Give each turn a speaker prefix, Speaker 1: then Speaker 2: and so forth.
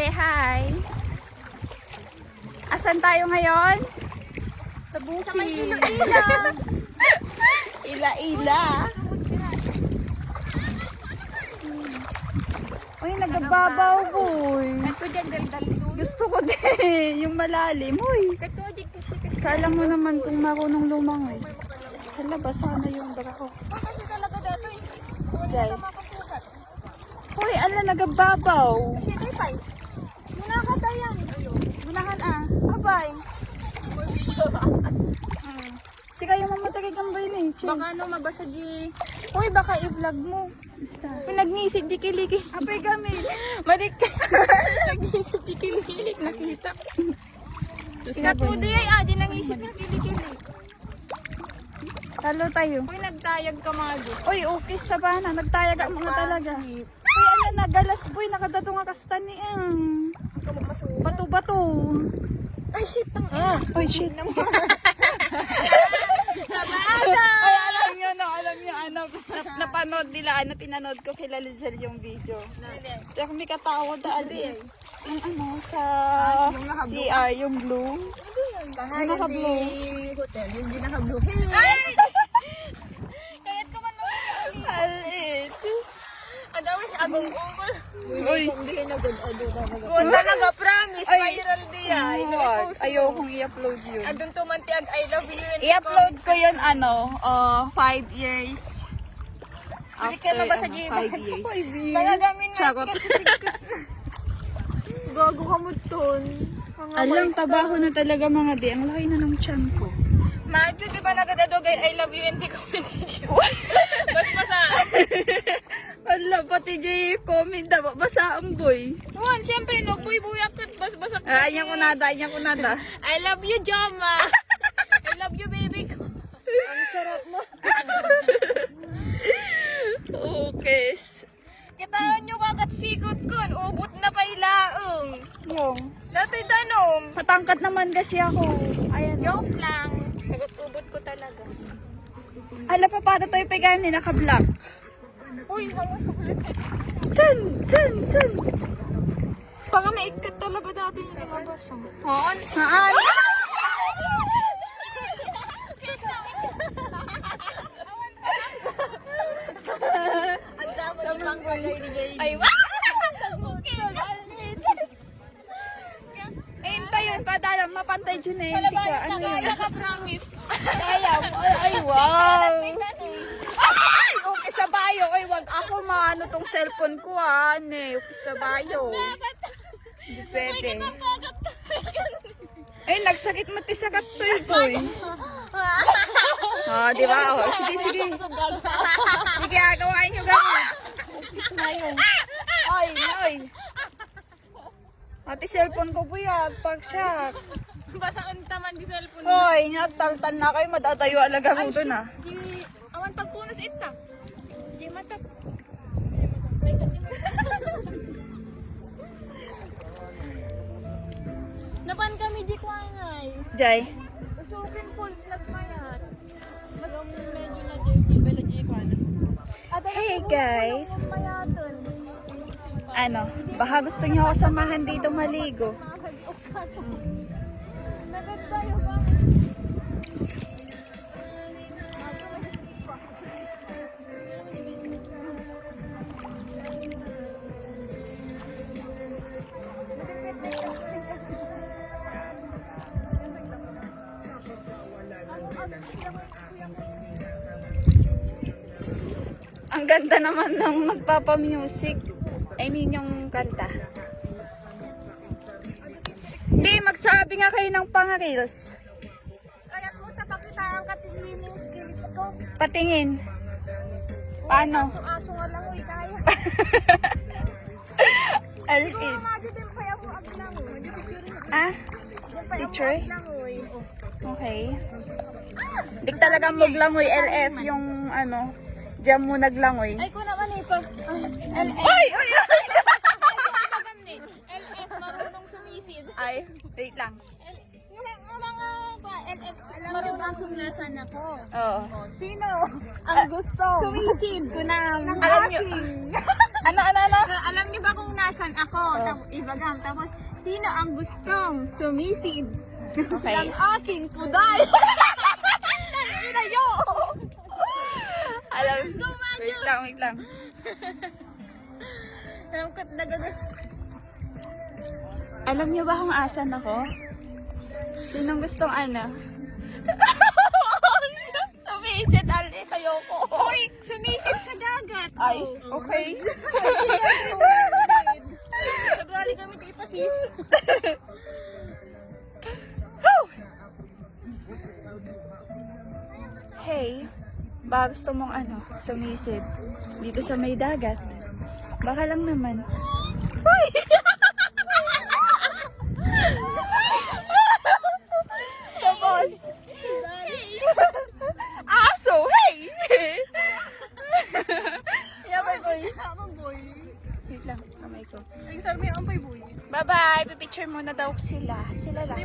Speaker 1: Say hi. Asan tayo ngayon? Sa bukid.
Speaker 2: Sa may Iloilo.
Speaker 1: Ila-ila. Uy, nagbabaw boy.
Speaker 2: Ito dyan, dal-dal.
Speaker 1: Gusto ko din. Yung malalim. Uy.
Speaker 2: Ito dyan kasi.
Speaker 1: Kala mo naman kung marunong lumangoy. Hala, basa na yung bra ko.
Speaker 2: Kasi talaga dito eh.
Speaker 1: Jay.
Speaker 2: Wala makasukat.
Speaker 1: Uy, ala, nagbabaw.
Speaker 2: Kasi ito eh, Pai. Munakatayan.
Speaker 1: Gunahan Abay. Sige, yung mamatagay kang bay ni.
Speaker 2: Baka ano, mabasa di. Uy, baka i-vlog mo.
Speaker 1: Basta.
Speaker 2: Pinagnisid di kiliki.
Speaker 1: Apay gamit.
Speaker 2: Madik ka. Nagnisid di kiliki. Nakita. Sikat mo di ay, di nangisid ng kilikili.
Speaker 1: Talo tayo.
Speaker 2: Uy, nagtayag ka mga di.
Speaker 1: Uy, okay sa bana. Nagtayag ang mga talaga. Uy, ala, nagalas boy. Nakadato nga kastan ni Bato-bato.
Speaker 2: Ay, shit.
Speaker 1: Uy, shit.
Speaker 2: Kabada!
Speaker 1: Ay, alam nyo, napanood nila, pinanood ko kila Lizel yung video. Kaya kung may katawad dali. Yung sa CR, yung blue.
Speaker 2: Bahay
Speaker 1: naka-blue.
Speaker 2: hotel, yung di naka-blue.
Speaker 1: Ay!
Speaker 2: Kaya't ka man naman yung
Speaker 1: Alit.
Speaker 2: adawin, agong ungol.
Speaker 1: Uy.
Speaker 2: Kung nag-promise, viral di ay.
Speaker 1: Ayokong i-upload yun.
Speaker 2: Andun tumantiag, I love you.
Speaker 1: I-upload ko yun, 5 years.
Speaker 2: Balik ka na ba sa Gmail?
Speaker 1: 5 years.
Speaker 2: Nagagamin na.
Speaker 1: Charot.
Speaker 2: Gago ka mo ton.
Speaker 1: Alam, tabaho na talaga mga bi. Ang laki na ng tiyan ko.
Speaker 2: Madyo, di ba nagadadogay, I love you and the comment section? Bas masaan.
Speaker 1: Ala, pati Jay comment na. Basa ang boy.
Speaker 2: Juan, syempre, no, buy-buyak at bas-basak.
Speaker 1: Ayan ko nada.
Speaker 2: I love you, Jama. I love you, baby ko. Ang sarap mo.
Speaker 1: Okay.
Speaker 2: Kitaan nyo kagat sikot kon, ubot na pailaong.
Speaker 1: Yung.
Speaker 2: Dato'y tanom.
Speaker 1: Matangkat naman kasi ako. Ayan.
Speaker 2: Joke lang. Ubot ko talaga.
Speaker 1: Ala, papada tayo pagayam ni naka-black.
Speaker 2: Uy,
Speaker 1: Kan.
Speaker 2: Panga maikat talaga dati yung lumabas. Haan?
Speaker 1: Haan?
Speaker 2: Ang damo ng panggagay ni Jay. Ay, wah!
Speaker 1: Hintay yun, padala, mapantay dyan eh. Hindi ka, ano yun?
Speaker 2: Naka-promise.
Speaker 1: Kaya, ay, wow. Ay, okay sa bayo. Ay, wag ako maano tong cellphone ko okay sa bayo. Hindi pwede. Ay, nagsakit mati sa katoy boy. Di ba? Oh, sige. Sige, gawain nyo gamit. Na yun. Ay. Ati cellphone ko po yan, pag-shock.
Speaker 2: Basaan taman di cellphone.
Speaker 1: Hoy, nagtaltan na kayo, madatayo alaga ko doon
Speaker 2: Di, awan pagpunas ita. Di matap. Napan kami di kwangay.
Speaker 1: Jay.
Speaker 2: Usupin falls nagmayat. Mas medyo na dirty bala di kwana.
Speaker 1: Hey guys.
Speaker 2: Mayaton.
Speaker 1: Baka gusto niyo ako samahan dito maligo.
Speaker 2: Nagagbayo ba?
Speaker 1: Ang ganda naman ng magpapa-music. I mean yung kanta. Hindi, magsabi nga kayo ng pang-reels.
Speaker 2: Kaya mo tapakitaan ka ti swimming skills ko.
Speaker 1: Patingin. Paano?
Speaker 2: Aso nga lang uy kaya.
Speaker 1: Alin.
Speaker 2: Madi din pa ako aglang.
Speaker 1: Ah? Picture?
Speaker 2: Uy.
Speaker 1: Okay. Dik talaga maglangoy LF yung diyan mo naglangoy.
Speaker 2: Ay ko naman eh pag LF.
Speaker 1: Ay!
Speaker 2: LF marunong sumisid.
Speaker 1: Ay, wait lang.
Speaker 2: Yung mga LF marunong sumisan ako.
Speaker 1: Oo.
Speaker 2: Sino ang gusto? Sumisid ko na.
Speaker 1: Alam niyo, Ano?
Speaker 2: Alam niyo ba kung nasan ako? Ibagam. Tapos, sino ang gustong sumisid
Speaker 1: Okay.
Speaker 2: ng aking puday?
Speaker 1: Inayo! Alam, wait lang.
Speaker 2: Alam ko,
Speaker 1: Alam niyo ba kung asan ako? Sinong gustong ano? Sumisid, Ali. Ayoko.
Speaker 2: Uy, sumisid sa dagat.
Speaker 1: Ay, okay.
Speaker 2: Nagaling kami ito ipasis.
Speaker 1: Hey, baka gusto mong ano, sumisid dito sa may dagat? Baka lang naman. Hoy! Tapos, aso, hey! Yabay, boy.
Speaker 2: boy.
Speaker 1: Wait lang, kamay ko.
Speaker 2: Ay, saan mo yung ampay, boy?
Speaker 1: Bye-bye! Pipicture muna daw sila. Sila lang.